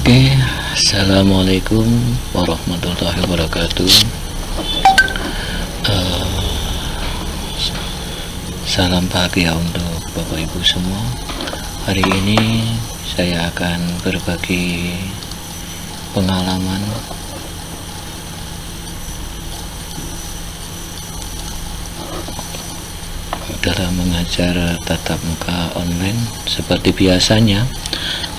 Oke, assalamualaikum warahmatullahi wabarakatuh. Salam bahagia untuk Bapak Ibu semua. Hari ini saya akan berbagi pengalaman dalam mengajar tatap muka online. Seperti biasanya,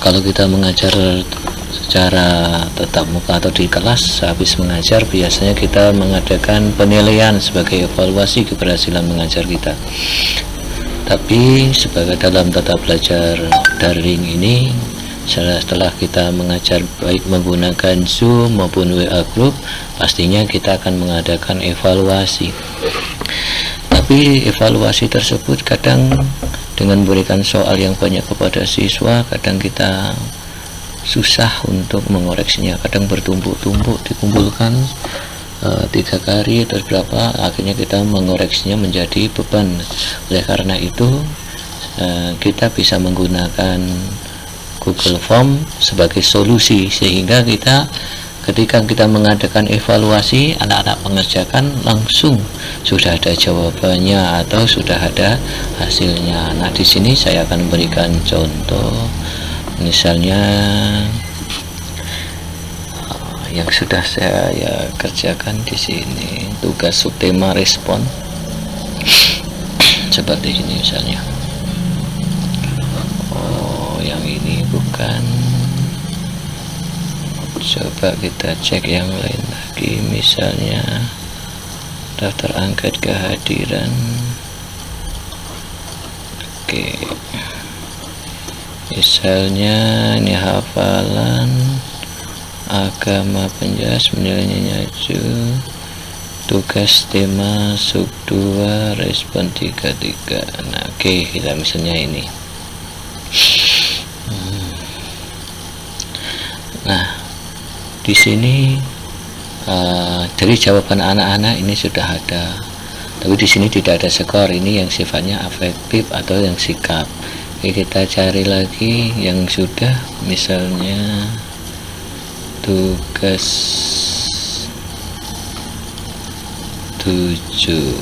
kalau kita mengajar secara tatap muka atau di kelas, habis mengajar biasanya kita mengadakan penilaian sebagai evaluasi keberhasilan mengajar kita. Tapi sebagai dalam tata belajar daring ini, setelah kita mengajar baik menggunakan Zoom maupun WA Group, pastinya kita akan mengadakan evaluasi. Tapi evaluasi tersebut kadang dengan memberikan soal yang banyak kepada siswa, kadang kita susah untuk mengoreksinya, kadang bertumpuk-tumpuk dikumpulkan 3 kali atau berapa, akhirnya kita mengoreksinya menjadi beban. Oleh karena itu kita bisa menggunakan Google Form sebagai solusi, sehingga kita ketika kita mengadakan evaluasi, anak-anak mengerjakan langsung sudah ada jawabannya atau sudah ada hasilnya. Nah, di sini saya akan memberikan contoh, misalnya yang sudah saya kerjakan di sini, tugas subtema respon seperti ini misalnya. Oh, yang ini bukan. Coba kita cek yang lain lagi, misalnya daftar angkat kehadiran. Oke, misalnya ini hafalan agama penjelas menilainya nyaju, tugas tema sub 2 respon 33. Nah, oke, kita misalnya ini. Nah, di sini dari jawaban anak-anak ini sudah ada, tapi di sini tidak ada skor. Ini yang sifatnya afektif atau yang sikap. Oke, kita cari lagi yang sudah, misalnya tugas 7.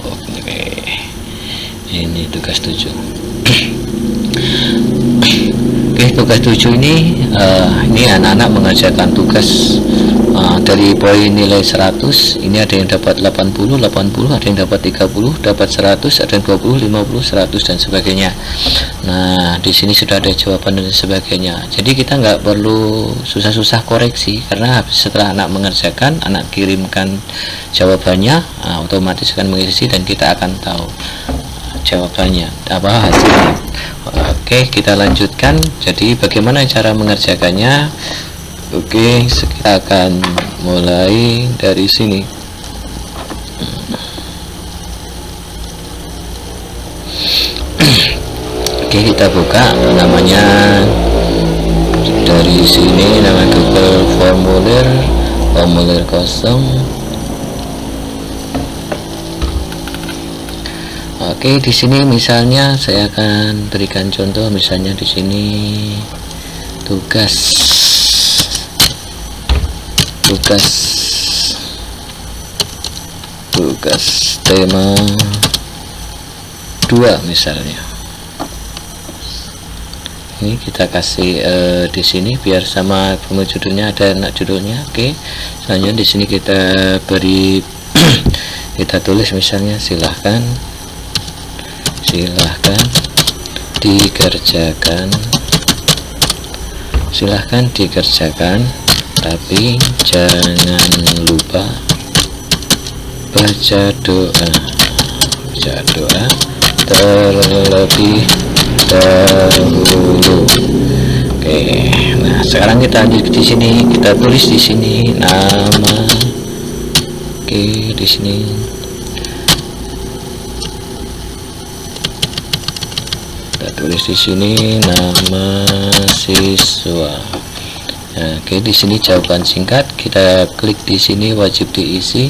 Oke, ini tugas 7. Oke, tugas 7 ini anak-anak mengerjakan tugas dari poin nilai 100. Ini ada yang dapat 80, ada yang dapat 30, dapat 100, ada yang 20, 50, 100 dan sebagainya. Nah, di sini sudah ada jawaban dan sebagainya. Jadi kita nggak perlu susah-susah koreksi, karena setelah anak mengerjakan, anak kirimkan jawabannya, otomatis akan mengisi dan kita akan tahu jawabannya apa hasilnya. Oke, kita lanjutkan. Jadi bagaimana cara mengerjakannya? Oke, kita akan mulai dari sini. Oke, kita buka namanya dari sini, nama Google formulir kosong. Oke, di sini misalnya saya akan berikan contoh, misalnya di sini tugas tema 2 misalnya. Ini kita kasih di sini biar sama judulnya, ada judulnya. Oke, selanjutnya di sini kita beri kita tulis misalnya silahkan dikerjakan, tapi jangan lupa baca doa terlebih dahulu. Oke, nah sekarang kita lanjut di sini, kita tulis di sini nama. Oke, di sini tulis di sini nama siswa. Nah, oke, di sini jawaban singkat, kita klik di sini wajib diisi.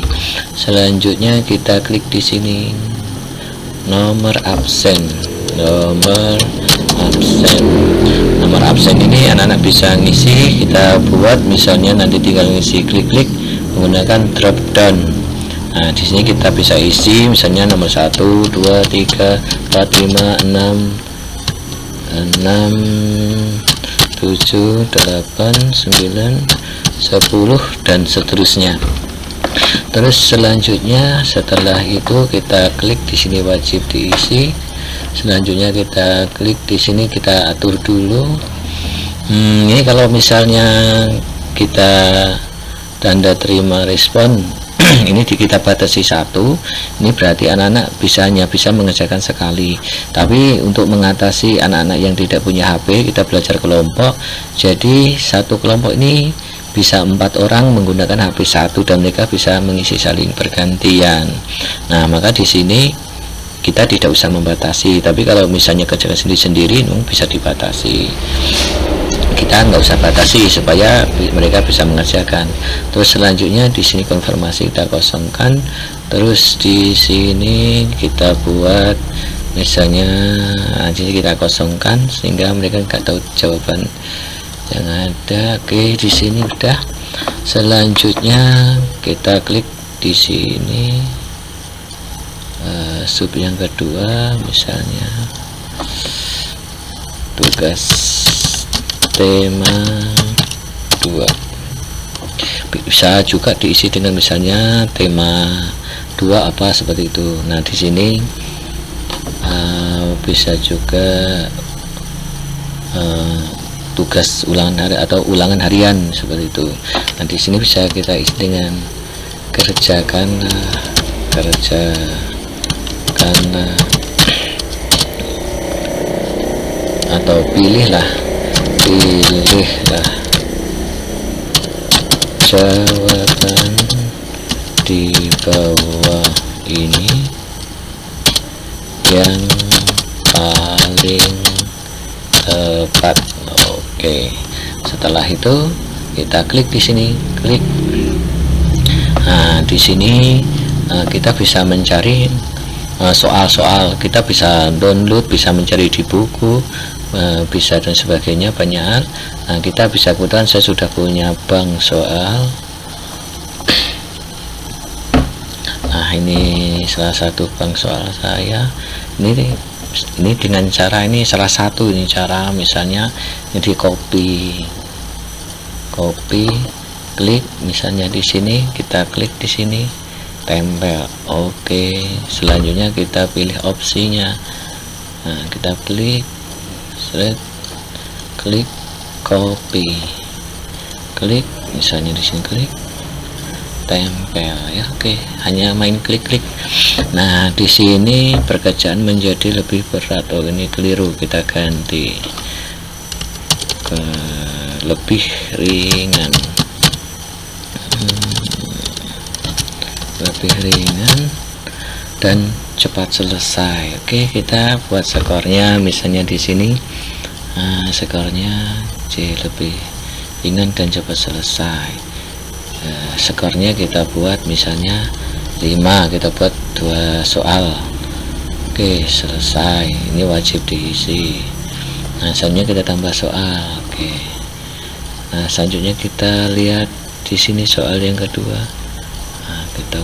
Selanjutnya kita klik di sini nomor absen. Nomor absen ini anak-anak bisa ngisi, kita buat misalnya nanti tinggal ngisi, klik menggunakan drop down. Nah, di sini kita bisa isi misalnya nomor 1, 2, 3, 4, 5, 6, 7, 8, 9, 10 dan seterusnya. Terus selanjutnya setelah itu kita klik di sini wajib diisi. Selanjutnya kita klik di sini, kita atur dulu. Ini kalau misalnya kita tanda terima respon ini kita batasi 1, ini berarti anak-anak hanya bisa mengerjakan sekali. Tapi untuk mengatasi anak-anak yang tidak punya HP, kita belajar kelompok. Jadi satu kelompok ini bisa 4 orang menggunakan HP 1 dan mereka bisa mengisi saling bergantian. Nah, maka di sini kita tidak usah membatasi. Tapi kalau misalnya kerjakan sendiri-sendiri bisa dibatasi. Kita nggak usah batasi supaya mereka bisa mengerjakan. Terus selanjutnya di sini konfirmasi kita kosongkan. Terus di sini kita buat misalnya jadi kita kosongkan sehingga mereka nggak tahu jawaban yang ada. Oke, di sini udah. Selanjutnya kita klik di sini sub yang kedua, misalnya tugas tema 2, bisa juga diisi dengan misalnya tema 2 apa seperti itu. Nah, di sini bisa juga tugas ulangan hari atau ulangan harian seperti itu. Nah, di sini bisa kita isi dengan kerjakan atau pilihlah jawaban di bawah ini yang paling tepat. Oke, setelah itu kita klik di sini, klik. Nah, di sini kita bisa mencari soal-soal, kita bisa download, bisa mencari di buku, bisa dan sebagainya, banyak hal. Nah, kita bisa kebetulan saya sudah punya bank soal. Nah, ini salah satu bank soal saya. Ini dengan cara ini salah satu ini cara, misalnya jadi copy, klik misalnya di sini, kita klik di sini, tempel. Oke, selanjutnya kita pilih opsinya. Nah, kita klik, klik copy, klik misalnya di sini, klik tempel ya. Oke, hanya main klik. Nah, di sini pekerjaan menjadi lebih berat. Oh, ini keliru, kita ganti ke lebih ringan. Lebih ringan dan cepat selesai. Oke, kita buat skornya misalnya di sini. Skornya C, lebih ringan dan cepat selesai. Skornya kita buat misalnya 5, kita buat 2 soal. Oke, selesai. Ini wajib diisi. Nah, selanjutnya kita tambah soal. Oke. Nah, selanjutnya kita lihat di sini soal yang kedua. Nah, kita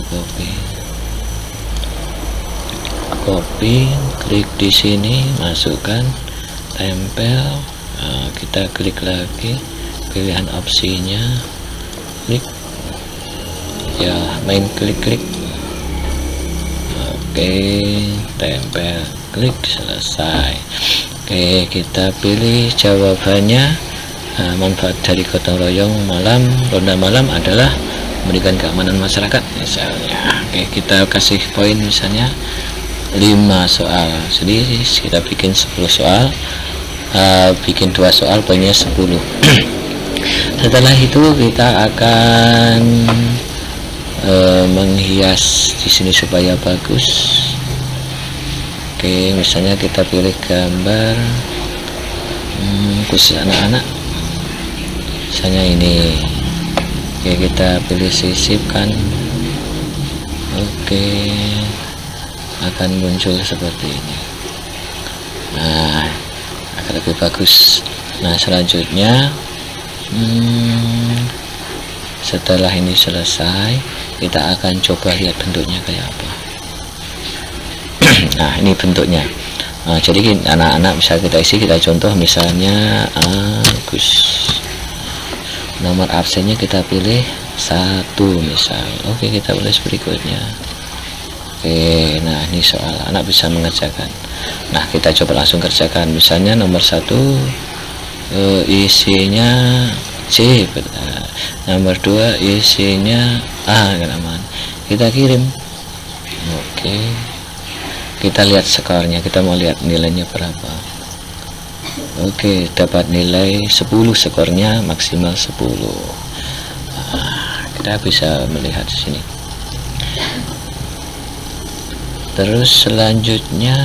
copy, klik di sini, masukkan, tempel. Nah, kita klik lagi, pilihan opsinya, klik ya, main klik. Oke, tempel, klik, selesai. Oke, kita pilih jawabannya. Manfaat dari gotong royong ronda malam adalah memberikan keamanan masyarakat misalnya. Oke, kita kasih poin misalnya 5 soal. Jadi kita bikin 10 soal, bikin 2 soal, poinnya 10. Setelah itu kita akan menghias di sini supaya bagus. Oke, misalnya kita pilih gambar khusus anak-anak, misalnya ini. Oke, kita pilih sisipkan. Oke, akan muncul seperti ini. Nah, akan lebih bagus. Nah, selanjutnya Setelah ini selesai, kita akan coba lihat bentuknya kayak apa. Nah, ini bentuknya. Nah, jadi anak-anak bisa kita isi, kita contoh misalnya Agus. Nomor absennya kita pilih 1 misal. Oke, kita tulis berikutnya. Oke, nah ini soal anak bisa mengerjakan. Nah, kita coba langsung kerjakan. Misalnya nomor 1 isinya C, nomor 2 isinya A, aman. Kita kirim. Oke, kita lihat skornya, kita mau lihat nilainya berapa. Oke, dapat nilai 10, skornya maksimal 10. Kita bisa melihat di sini. Terus selanjutnya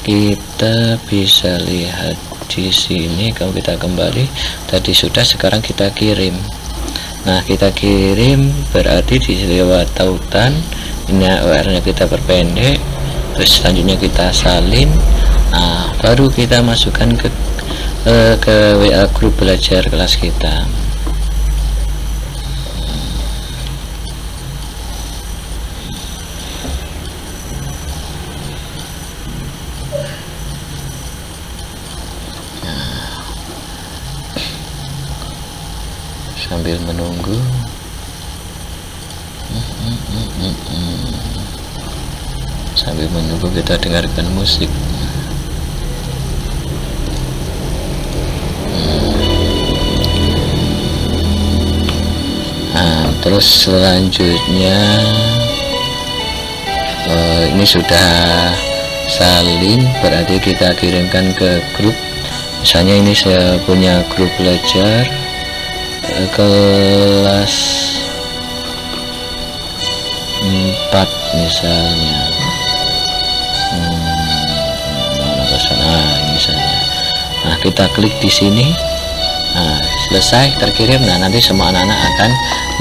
kita bisa lihat di sini. Kalau kita kembali tadi sudah, sekarang kita kirim. Nah, kita kirim berarti di lewat tautan. Ini URL-nya kita perpendek. Terus selanjutnya kita salin. Nah, baru kita masukkan ke WA grup belajar kelas kita. Sambil menunggu, kita dengarkan musik. Nah, terus selanjutnya ini sudah salin, berarti kita kirimkan ke grup. Misalnya ini saya punya grup belajar kelas 4 misalnya. Ini misalnya. Nah, kita klik di sini. Nah, selesai, terkirim. Nah, nanti semua anak-anak akan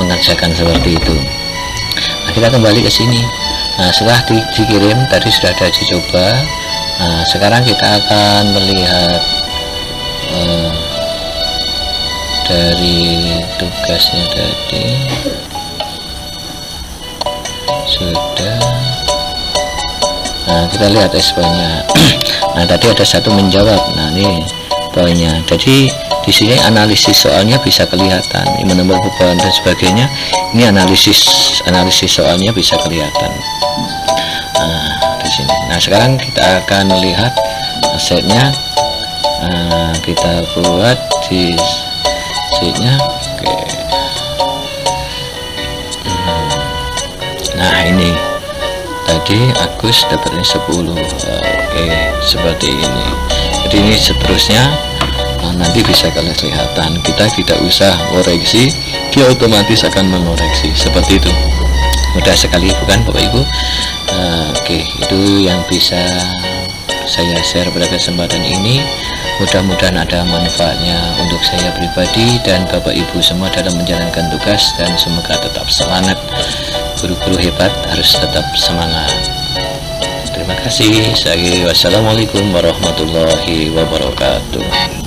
mengerjakan seperti itu. Nah, kita kembali ke sini. Nah, setelah dikirim tadi sudah ada uji coba. Nah, sekarang kita akan melihat dari tugasnya tadi sudah. Nah, kita lihat responnya. Nah, tadi ada satu menjawab. Nah, ini poinnya. Jadi di sini analisis soalnya bisa kelihatan, ini nomor beban dan sebagainya. Ini analisis soalnya bisa kelihatan. Nah, di sini. Nah, sekarang kita akan lihat hasilnya. Nah, kita buat di sheetnya. Oke. Nah, ini tadi Agus dapatnya 10. Oke, seperti ini. Jadi ini seterusnya. Nah, nanti bisa kalian kelihatan, kita tidak usah koreksi, dia otomatis akan mengoreksi. Seperti itu, mudah sekali bukan Bapak Ibu? Oke, itu yang bisa saya share pada kesempatan ini. Mudah-mudahan ada manfaatnya untuk saya pribadi dan Bapak Ibu semua dalam menjalankan tugas, dan semoga tetap semangat. Guru-guru hebat harus tetap semangat. Terima kasih. Wassalamualaikum warahmatullahi wabarakatuh.